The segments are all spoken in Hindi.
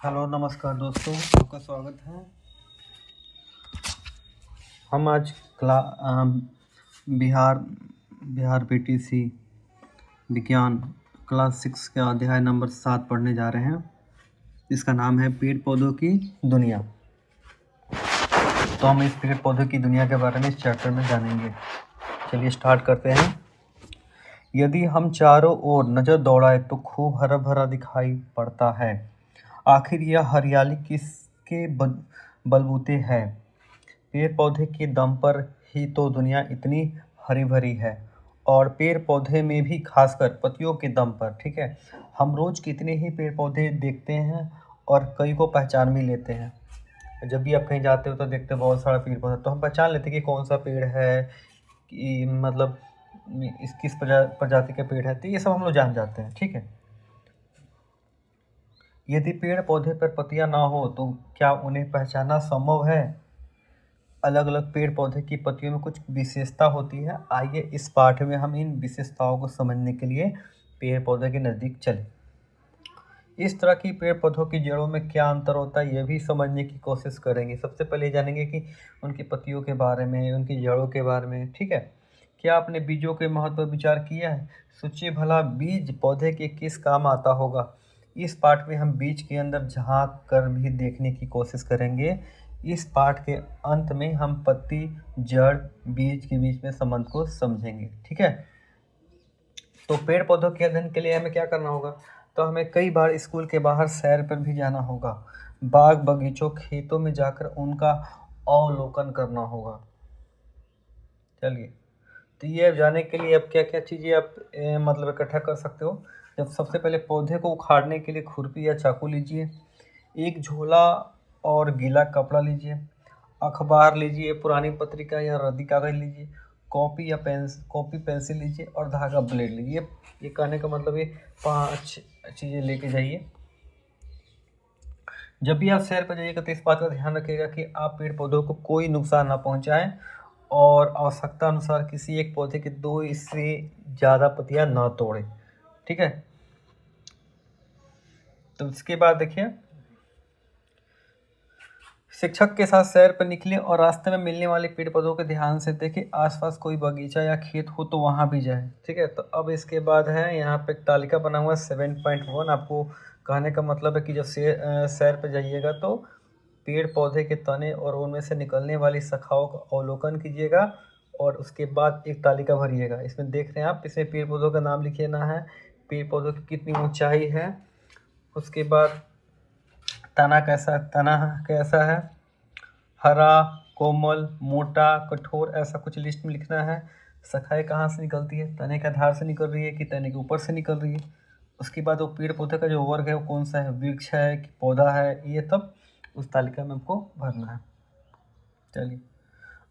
हेलो नमस्कार दोस्तों, आपका स्वागत है। हम आज बिहार बिहार पीटीसी विज्ञान क्लास 6 का अध्याय नंबर 7 पढ़ने जा रहे हैं। इसका नाम है पेड़ पौधों की दुनिया। तो हम इस पेड़ पौधों की दुनिया के बारे में इस चैप्टर में जानेंगे। चलिए स्टार्ट करते हैं। यदि हम चारों ओर नज़र दौड़ाएं तो खूब हरा भरा दिखाई पड़ता है। आखिर यह हरियाली किसके बलबूते है? पेड़ पौधे के दम पर ही तो दुनिया इतनी हरी भरी है, और पेड़ पौधे में भी खासकर पत्तियों के दम पर। ठीक है, हम रोज कितने ही पेड़ पौधे देखते हैं और कई को पहचान भी लेते हैं। जब भी आप कहीं जाते हो तो देखते हो बहुत सारा पेड़ पौधा, तो हम पहचान लेते हैं कि कौन सा पेड़ है, कि मतलब इस किस प्रजाति का पेड़ है, तो ये सब हम लोग जान जाते हैं। ठीक है, यदि पेड़ पौधे पर पत्तियां ना हो तो क्या उन्हें पहचानना संभव है? अलग अलग पेड़ पौधे की पत्तियों में कुछ विशेषता होती है। आइए इस पाठ में हम इन विशेषताओं को समझने के लिए पेड़ पौधे के नज़दीक चलें। इस तरह की पेड़ पौधों की जड़ों में क्या अंतर होता है, यह भी समझने की कोशिश करेंगे। सबसे पहले जानेंगे कि उनकी पत्तियों के बारे में, उनकी जड़ों के बारे में। ठीक है, क्या आपने बीजों के महत्व पर विचार किया है? सोचिए भला बीज पौधे के किस काम आता होगा। इस पाठ में हम बीज के अंदर झांक कर भी देखने की कोशिश करेंगे। इस पाठ के अंत में हम पत्ती, जड़, बीज के बीच में संबंध को समझेंगे। ठीक है, तो पेड़ पौधों के अध्ययन के लिए हमें क्या करना होगा? तो हमें कई बार स्कूल के बाहर सैर पर भी जाना होगा। बाग बगीचों, खेतों में जाकर उनका अवलोकन करना होगा। चलिए, तो ये अब जाने के लिए अब क्या क्या चीज़ें आप मतलब इकट्ठा कर सकते हो। जब सबसे पहले पौधे को उखाड़ने के लिए खुरपी या चाकू लीजिए। एक झोला और गीला कपड़ा लीजिए। अखबार लीजिए, पुरानी पत्रिका या रद्दी कागज लीजिए। कॉपी पेंसिल लीजिए और धागा ब्लेड लीजिए। ये कहने का मतलब ये 5 चीज़ें लेके जाइए। जब भी आप सैर पर जाइएगा तो इस बात का ध्यान रखिएगा कि आप पेड़ पौधों को कोई नुकसान ना पहुंचाएं, और आवश्यकता अनुसार किसी एक पौधे के 2 इससे ज़्यादा पत्तियां ना तोड़ें। ठीक है, तो इसके बाद देखिए, शिक्षक के साथ सैर पर निकले और रास्ते में मिलने वाले पेड़ पौधों के ध्यान से देखें। आसपास कोई बगीचा या खेत हो तो वहां भी जाए। ठीक है, तो अब इसके बाद है यहाँ पे एक तालिका बना हुआ है 7.1। आपको कहने का मतलब है कि जब सैर पर जाइएगा तो पेड़ पौधे के तने और उनमें से निकलने वाली शाखाओं का अवलोकन कीजिएगा, और उसके बाद एक तालिका भरिएगा। इसमें देख रहे हैं आप, इसमें पेड़ पौधों का नाम लिखिए ना है, पेड़ पौधों की कितनी ऊंचाई है, उसके बाद तना कैसा है, हरा, कोमल, मोटा, कठोर, ऐसा कुछ लिस्ट में लिखना है। शाखाएं कहाँ से निकलती है, तने के आधार से निकल रही है कि तने के ऊपर से निकल रही है। उसके बाद वो पेड़ पौधे का जो वर्ग है वो कौन सा है, वृक्ष है कि पौधा है, ये तब उस तालिका में हमको भरना है। चलिए,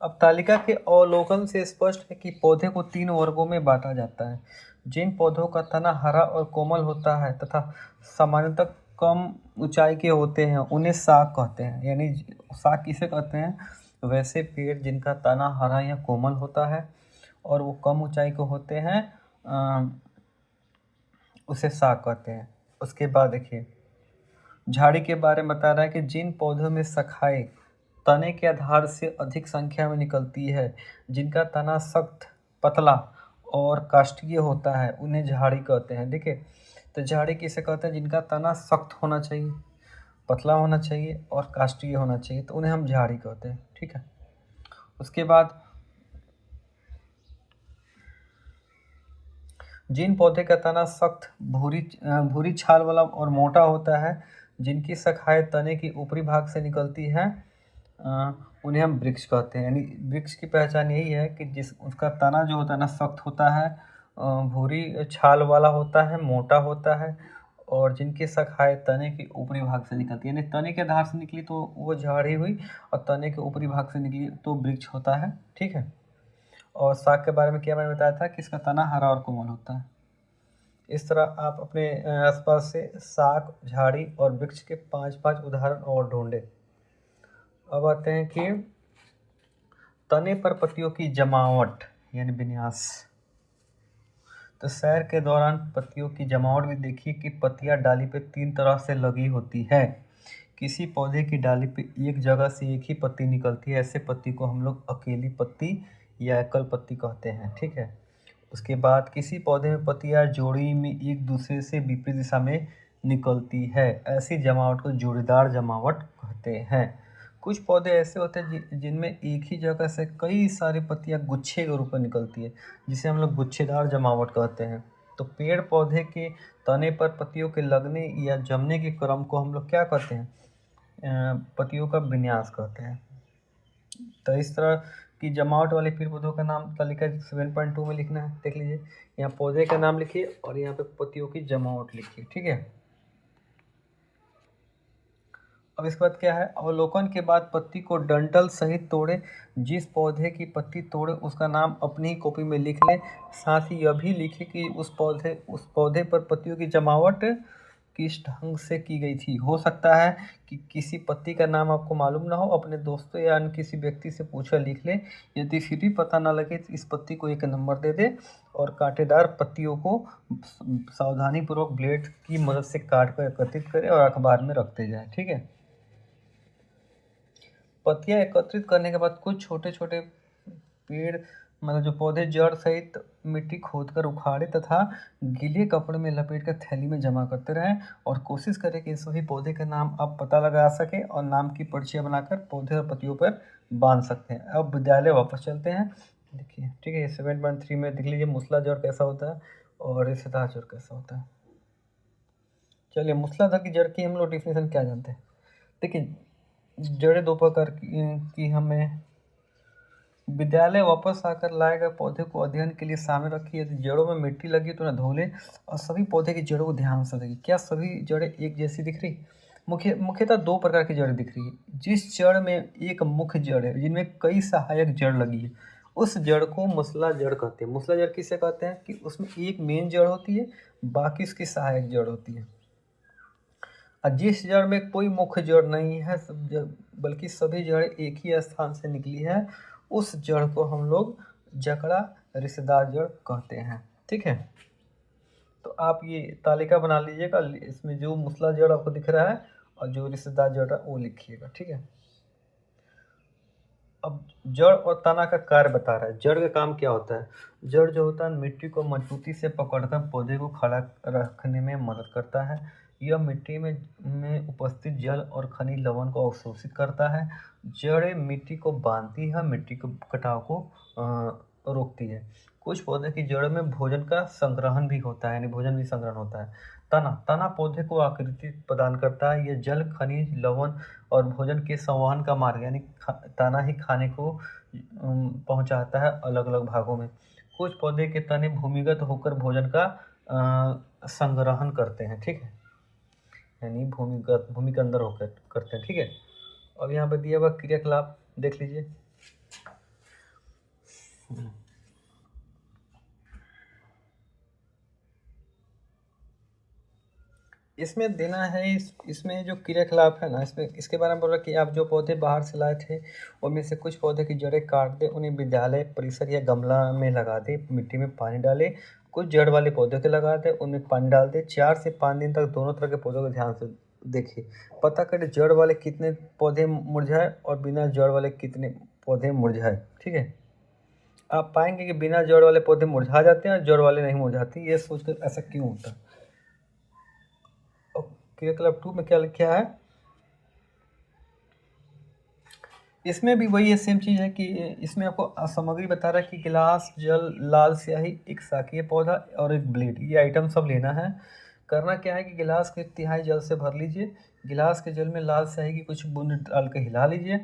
अब तालिका के अवलोकन से स्पष्ट है कि पौधे को 3 वर्गों में बांटा जाता है। जिन पौधों का तना हरा और कोमल होता है तथा सामान्यतः कम ऊंचाई के होते हैं उन्हें साग कहते हैं। यानी साग किसे कहते हैं? वैसे पेड़ जिनका तना हरा या कोमल होता है और वो कम ऊंचाई के होते हैं, उसे साग कहते हैं। उसके बाद देखिए, झाड़ी के बारे में बता रहा है कि जिन पौधों में शाखाएं तने के आधार से अधिक संख्या में निकलती है, जिनका तना सख्त, पतला और काष्ठीय होता है, उन्हें झाड़ी कहते हैं। देखिए, तो झाड़ी किसे कहते हैं? जिनका तना सख्त होना चाहिए, पतला होना चाहिए और काष्ठीय होना चाहिए, तो उन्हें हम झाड़ी कहते हैं। ठीक है, उसके बाद जिन पौधे का तना सख्त, भूरी छाल वाला और मोटा होता है, जिनकी शाखाएं तने की ऊपरी भाग से निकलती है, उन्हें हम वृक्ष कहते हैं। यानी वृक्ष की पहचान यही है कि जिस उसका तना जो होता है ना, सख्त होता है, भूरी छाल वाला होता है, मोटा होता है, और जिनकी शाखाएं तने के ऊपरी भाग से निकलती है। यानी तने के आधार से निकली तो वो झाड़ी हुई, और तने के ऊपरी भाग से निकली तो वृक्ष होता है। ठीक है, और साग के बारे में क्या मैंने बताया था कि इसका तना हरा और कोमल होता है। इस तरह आप अपने आसपास से साग, झाड़ी और वृक्ष के 5-5 उदाहरण और ढूंढे। अब आते हैं कि तने पर पत्तियों की जमावट यानी विन्यास। तो सैर के दौरान पत्तियों की जमावट भी देखिए कि पत्तियां डाली पे 3 तरह से लगी होती है। किसी पौधे की डाली पे एक जगह से एक ही पत्ती निकलती है, ऐसे पत्ती को हम लोग अकेली पत्ती या एकल पत्ती कहते हैं। ठीक है। उसके बाद किसी पौधे में पत्तियां जोड़ी में एक दूसरे से विपरीत दिशा में निकलती है, ऐसी जमावट को जोड़ीदार जमावट कहते हैं। कुछ पौधे ऐसे होते हैं जिनमें एक ही जगह से कई सारी पत्तियां गुच्छे के रूप में निकलती है, जिसे हम लोग गुच्छेदार जमावट कहते हैं। तो पेड़ पौधे के तने पर पत्तियों के लगने या जमने के क्रम को हम लोग क्या कहते हैं? पत्तियों का विन्यास कहते हैं। तो इस तरह की जमावट वाले पेड़ पौधों का नाम तालिका 7.2 में लिखना है। देख लीजिए, यहाँ पौधे का नाम लिखिए और यहाँ पे पत्तियों की जमावट लिखिए। ठीक है। अब इसके बाद क्या है? अवलोकन के बाद पत्ती को डंठल सहित तोड़े। जिस पौधे की पत्ती तोड़े उसका नाम अपनी ही कॉपी में लिख ले। साथ ही यह भी लिखे कि उस पौधे पर पत्तियों की जमावट किस ढंग से की गई थी। हो सकता है कि किसी पत्ती का नाम आपको मालूम ना हो, अपने दोस्तों या अन्य किसी व्यक्ति से पूछकर लिख ले। यदि फिर भी पता ना लगे तो इस पत्ती को 1 नंबर दे दे और कांटेदार पत्तियों को सावधानीपूर्वक ब्लेड की मदद से काट कर एकत्रित करे और अखबार में रखते जाए। ठीक है। पत्तियां एकत्रित करने के बाद कुछ छोटे छोटे पेड़ मतलब जो पौधे जड़ सहित मिट्टी खोदकर उखाड़े तथा गीले कपड़े में लपेट कर थैली में जमा करते रहें और कोशिश करें कि इन सभी पौधे का नाम आप पता लगा सकें और नाम की पर्चियाँ बनाकर पौधे और पत्तियों पर बांध सकते हैं। अब विद्यालय वापस चलते हैं। देखिए, ठीक है, 7.3 में देख लीजिए मूसला जड़ कैसा होता है और रेशेदार जड़ कैसा होता है। चलिए, मूसलाधार की जड़ की हम लोग डिफिनेशन क्या जानते हैं। देखिए, जड़ें 2 प्रकार की हमें विद्यालय वापस आकर लाए गए पौधे को अध्ययन के लिए सामने रखी। यदि जड़ों में मिट्टी लगी तो उन्हें धो लें और सभी पौधे की जड़ों को ध्यान से देखिए। क्या सभी जड़ें एक जैसी दिख रही? मुख्यतः 2 प्रकार की जड़ें दिख रही है। जिस जड़ में एक मुख्य जड़ है जिनमें कई सहायक जड़ लगी है, उस जड़ को मूसला जड़ कहते हैं। मूसला जड़ किसे कहते हैं? कि उसमें एक मेन जड़ होती है, बाकी उसकी सहायक जड़ होती है। और जिस जड़ में कोई मुख्य जड़ नहीं है बल्कि सभी जड़ें एक ही स्थान से निकली है, उस जड़ को हम लोग जकड़ा रिश्तेदार जड़ कहते हैं। ठीक है। तो आप ये तालिका बना लीजिएगा, इसमें जो मूसला जड़ आपको दिख रहा है और जो रिश्तेदार जड़ है वो लिखिएगा। ठीक है। अब जड़ और तना का कार्य बता रहा है। जड़ का काम क्या होता है? जड़ जो होता है मिट्टी को मजबूती से पकड़कर पौधे को खड़ा रखने में मदद करता है। यह मिट्टी में उपस्थित जल और खनिज लवण को अवशोषित करता है। जड़ें मिट्टी को बांधती है, मिट्टी को कटाव को रोकती है। कुछ पौधे की जड़ में भोजन का संग्रहण भी होता है, यानी भोजन भी संग्रहण होता है। तना पौधे को आकृति प्रदान करता है। यह जल, खनिज, लवण और भोजन के संवहन का मार्ग, यानी तना ही खाने को पहुंचाता है अलग अलग भागों में। कुछ पौधे के तने भूमिगत होकर भोजन का संग्रहण करते हैं। ठीक है, यानी भूमि के अंदर होकर करते हैं। ठीक है। अब यहाँ पर दिया हुआ क्रियाकलाप देख लीजिए। इसमें देना है इसमें जो क्रियाकलाप है ना, इसमें इसके बारे में बोल रहा कि आप जो पौधे बाहर से लाए थे उनमें से कुछ पौधे की जड़ें काट दें, उन्हें विद्यालय परिसर या गमला में लगा दें, मिट्टी में पानी डालें। कुछ जड़ वाले पौधे के लगा दें, उनमें पानी डाल दें। 4 से 5 दिन तक दोनों तरह के पौधों को ध्यान से देखिए। पता करें जड़ वाले कितने पौधे मुरझाए और बिना जड़ वाले कितने पौधे मुरझाए। ठीक है। आप पाएंगे कि बिना जड़ वाले पौधे मुरझा जाते हैं और जड़ वाले नहीं मुरझाते। ये सोचकर ऐसा क्यों होता है? क्रियाकलाप 2 में क्या लिखा है? इसमें भी वही है, सेम चीज़ है कि इसमें आपको सामग्री बता रहा है कि गिलास, जल, लाल स्याही, एक शाकीय पौधा और एक ब्लेड, ये आइटम सब लेना है। करना क्या है कि गिलास को 1/3 जल से भर लीजिए। गिलास के जल में लाल स्याही की कुछ बूंद डाल के हिला लीजिए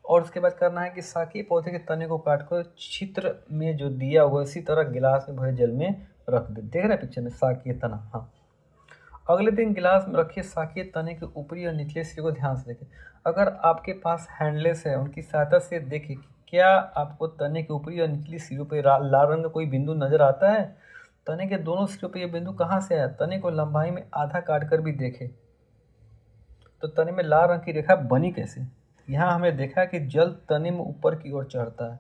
और उसके बाद करना है कि शाकीय पौधे के तने को काट कर चित्र में जो दिया हुआ इसी तरह गिलास में भरे जल में रख दे। देख रहे हैं पिक्चर में शाकीय तना? हाँ। अगले दिन गिलास में रखिए। शाकीय तने के ऊपरी और निचले सिरे को ध्यान से देखें। अगर आपके पास हैंडलेस है, उनकी सहायता से देखें कि क्या आपको तने के ऊपरी और निचली सिरों पर लाल रंग का कोई बिंदु नजर आता है। तने के दोनों सिरों पर यह बिंदु कहाँ से आया? तने को लंबाई में आधा काट कर भी देखें तो तने में लाल रंग की रेखा बनी कैसे? यहाँ हमें देखा कि जल तने में ऊपर की ओर चढ़ता है,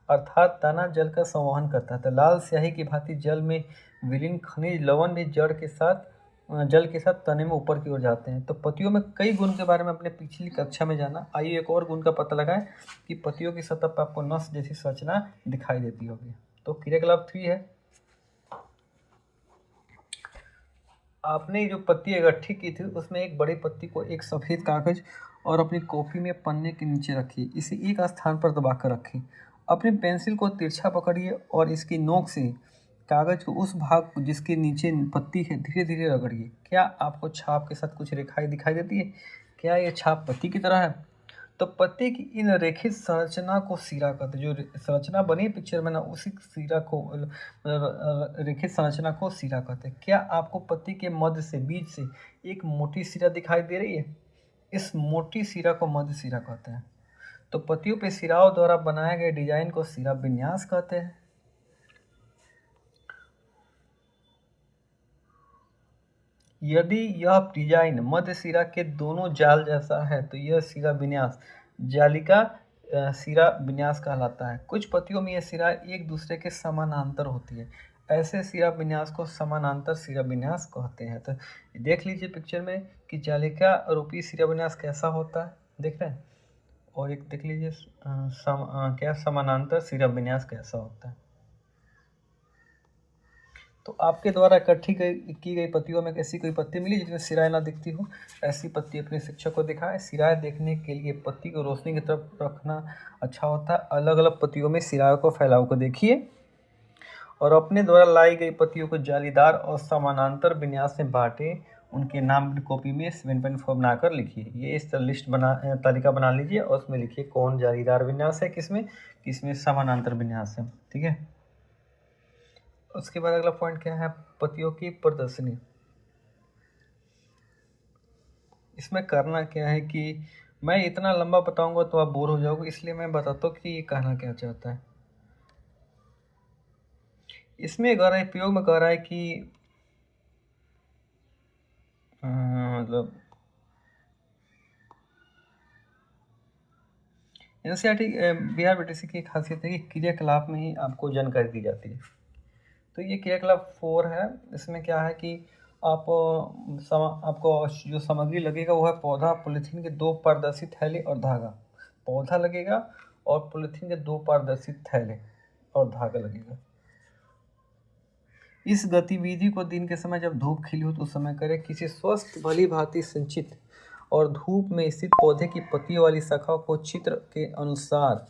अर्थात तना जल का संवहन करता है। तो लाल स्याही की भांति जल में विलीन खनिज लवण भी जड़ के साथ जल के साथ तने में ऊपर की ओर जाते हैं। तो पत्तियों में कई गुण के बारे में अपने पिछली कक्षा में जाना। आइए एक और गुण का पता लगाएं कि पत्तियों की सतह पर आपको नस जैसी संरचना दिखाई देती होगी। तो क्रियाकलाप 3 है, आपने जो पत्ती इकट्ठी की थी उसमें एक बड़ी पत्ती को एक सफ़ेद कागज और अपनी कॉपी में पन्ने के नीचे रखिए। इसे एक स्थान पर दबाकर रखिए। अपनी पेंसिल को तिरछा पकड़िए और इसकी नोक से कागज को उस भाग जिसके नीचे पत्ती है धीरे धीरे रगड़िए। क्या आपको छाप के साथ कुछ रेखाएं दिखाई देती है? क्या ये छाप पत्ती की तरह है? तो पत्ती की इन रेखित संरचना को सिरा कहते हैं। जो संरचना बनी पिक्चर में ना, उसी सिरा को रेखित संरचना को सिरा कहते हैं। क्या आपको पत्ती के मध्य से बीच से एक मोटी सिरा दिखाई दे रही है? इस मोटी सिरा को मध्य सिरा कहते हैं। तो पत्तियों पे सिराओं द्वारा बनाए गए डिजाइन को सिरा विन्यास कहते हैं। यदि यह डिजाइन मध्य सिरा के दोनों जाल जैसा है तो यह सिरा विन्यास जालिका सिरा विन्यास कहलाता है। कुछ पत्तियों में यह सिरा एक दूसरे के समानांतर होती है। ऐसे सिरा विन्यास को समानांतर सिरा विन्यास कहते हैं। तो देख लीजिए पिक्चर में कि जालिका रूपी सिरा विन्यास कैसा होता है, देख रहे हैं। और एक देख लीजिए क्या समानांतर सिरा विन्यास कैसा होता है। तो आपके द्वारा इकट्ठी की गई पत्तियों में ऐसी कोई पत्ती मिली जिसमें सिराएं ना दिखती हो? ऐसी पत्ती अपने शिक्षक को दिखाएं। सिराएं देखने के लिए पत्ती को रोशनी की तरफ रखना अच्छा होता है। अलग अलग पत्तियों में सिराओं को फैलाव को देखिए और अपने द्वारा लाई गई पत्तियों को जालीदार और समानांतर विन्यास में बांटे। उनके नाम कॉपी में 7.4 बनाकर लिखिए। ये इस तरह लिस्ट तालिका बना लीजिए और उसमें लिखिए कौन जालीदार विन्यास है, किसमें किसमें समानांतर विन्यास है। ठीक है। उसके बाद अगला पॉइंट क्या है? पत्तियों की प्रदर्शनी। इसमें करना क्या है कि मैं इतना लंबा बताऊंगा तो आप बोर हो जाओगे, इसलिए मैं बताता हूँ कि ये कहना क्या चाहता है। इसमें कह रहा है, प्रयोग में कह रहा है कि मतलब एनसीईआरटी बिहार बीटीसी की खासियत है कि क्रियाकलाप में ही आपको जानकारी दी जाती है। तो ये क्रियाकलाप 4 है। इसमें क्या है कि आपको जो सामग्री लगेगा वो है पौधा, पॉलीथीन के 2 पारदर्शी थैले और धागा। पौधा लगेगा और पॉलीथीन के 2 पारदर्शी थैले और धागा लगेगा। इस गतिविधि को दिन के समय जब धूप खिली हो तो उस समय करें। किसी स्वस्थ भली भांति संचित और धूप में स्थित पौधे की पत्तियों वाली शाखा को चित्र के अनुसार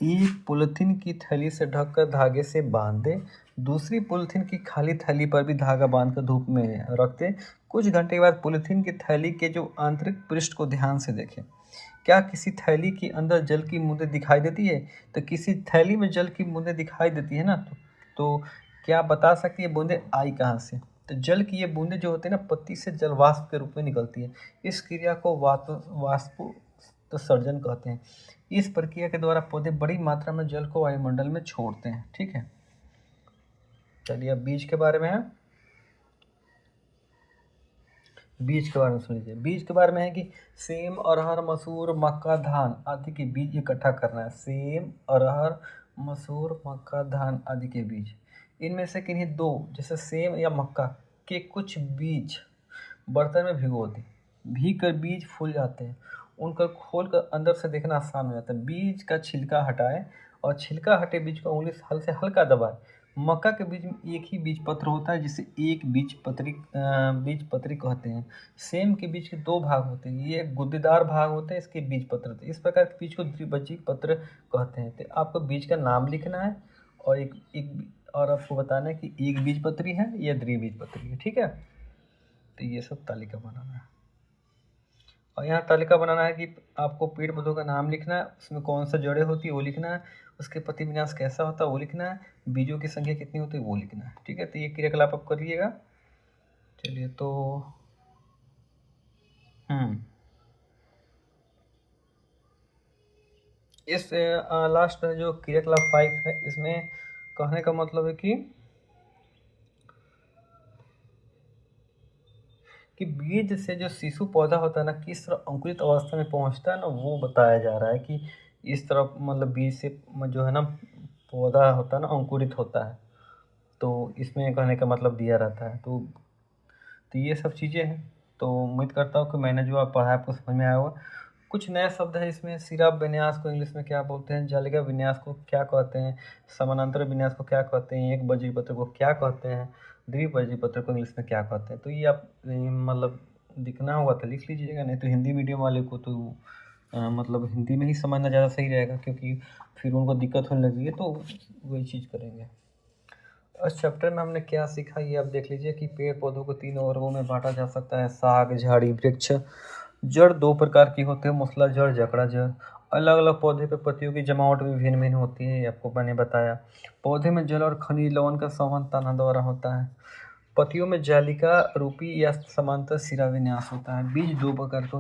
एक पॉलीथीन की थैली से ढककर धागे से बांध दें। दूसरी पॉलीथीन की खाली थैली पर भी धागा बांधकर धूप में रख दें। कुछ घंटे के बाद पॉलीथीन की थैली के जो आंतरिक पृष्ठ को ध्यान से देखें। क्या किसी थैली के अंदर जल की बूंदें दिखाई देती है? तो किसी थैली में जल की बूंदें दिखाई देती है ना, तो क्या आप बता सकती है बूंदें आई कहाँ से? तो जल की ये बूंदें जो होती है ना, पत्ती से जल वाष्प के रूप में निकलती है। इस क्रिया को वाष्पोत्सर्जन कहते हैं। इस प्रक्रिया के द्वारा पौधे बड़ी मात्रा में जल को वायुमंडल में छोड़ते हैं। ठीक है। चलिए अब बीज के बारे में है। बीज के बारे में सुन लीजिए। बीज के बारे में है कि सेम, अरहर, मसूर, मक्का, धान आदि के बीज इकट्ठा करना है। सेम, अरहर, मसूर, मक्का, धान आदि के बीज, इनमें से किन्हीं दो जैसे सेम या मक्का के कुछ बीज बर्तन में भिगो दें। भीग कर बीज फूल जाते हैं। उनका खोल कर अंदर से देखना आसान हो जाता है। बीज का छिलका हटाएं और छिलका हटे बीज को उंगली से हल्का दबाएं। मक्का के बीज में एक ही बीज पत्र होता है जिसे एक बीज पत्री कहते हैं। सेम के बीज के 2 भाग होते हैं। ये गुद्देदार भाग होते हैं, इसके बीज पत्र होते हैं। इस प्रकार के बीज को द्विबीजक पत्र कहते हैं। तो आपको बीज का नाम लिखना है और और आपको बताना है कि एक बीज पत्री है या द्विबीज पत्री है। ठीक है। तो ये सब तालिका बनाना है और यहाँ तालिका बनाना है कि आपको पेड़ पौधों का नाम लिखना है, उसमें कौन सा जड़ें होती है वो लिखना है, उसके पत्ती विन्यास कैसा होता है वो लिखना है, बीजों की संख्या कितनी होती है वो लिखना है। ठीक है। तो ये क्रियाकलाप आप करिएगा। चलिए तो इस लास्ट जो क्रियाकलाप 5 है, इसमें कहने का मतलब है कि बीज से जो शिशु पौधा होता है ना, किस तरह अंकुरित अवस्था में पहुंचता है ना, वो बताया जा रहा है कि इस तरह मतलब बीज से जो है ना पौधा होता है ना अंकुरित होता है। तो इसमें कहने का मतलब दिया रहता है। तो तो ये सब चीज़ें हैं। तो उम्मीद करता हूँ कि मैंने जो आप पढ़ा आपको समझ में आया होगा। कुछ नए शब्द है इसमें, सिरा विन्यास को इंग्लिश में क्या बोलते हैं, जालिका विन्यास को क्या कहते हैं, समानांतर विन्यास को क्या कहते हैं, एक बजरी पत्र को क्या कहते हैं, द्विबजरी पत्र को इंग्लिश में क्या कहते हैं। तो ये आप मतलब दिखना होगा तो लिख लीजिएगा, नहीं तो हिंदी मीडियम वाले को तो मतलब हिंदी में ही समझना ज़्यादा सही रहेगा, क्योंकि फिर उनको दिक्कत होने लगी है तो वही चीज़ करेंगे। इस चैप्टर में हमने क्या सीखा ये आप देख लीजिए कि पेड़ पौधों को 3 वर्गों में बांटा जा सकता है, शाक, झाड़ी, वृक्ष। जड़ 2 प्रकार की होते हैं, मूसला जड़, जकड़ा जड़। अलग अलग पौधे पे पत्तियों की जमावट भी भिन्न भिन्न होती है, ये आपको मैंने बताया। पौधे में जल और खनिज लवण का संवहन तना द्वारा होता है। पत्तियों में जालिका रूपी या समांतर सिरा विन्यास होता है। बीज 2 प्रकार के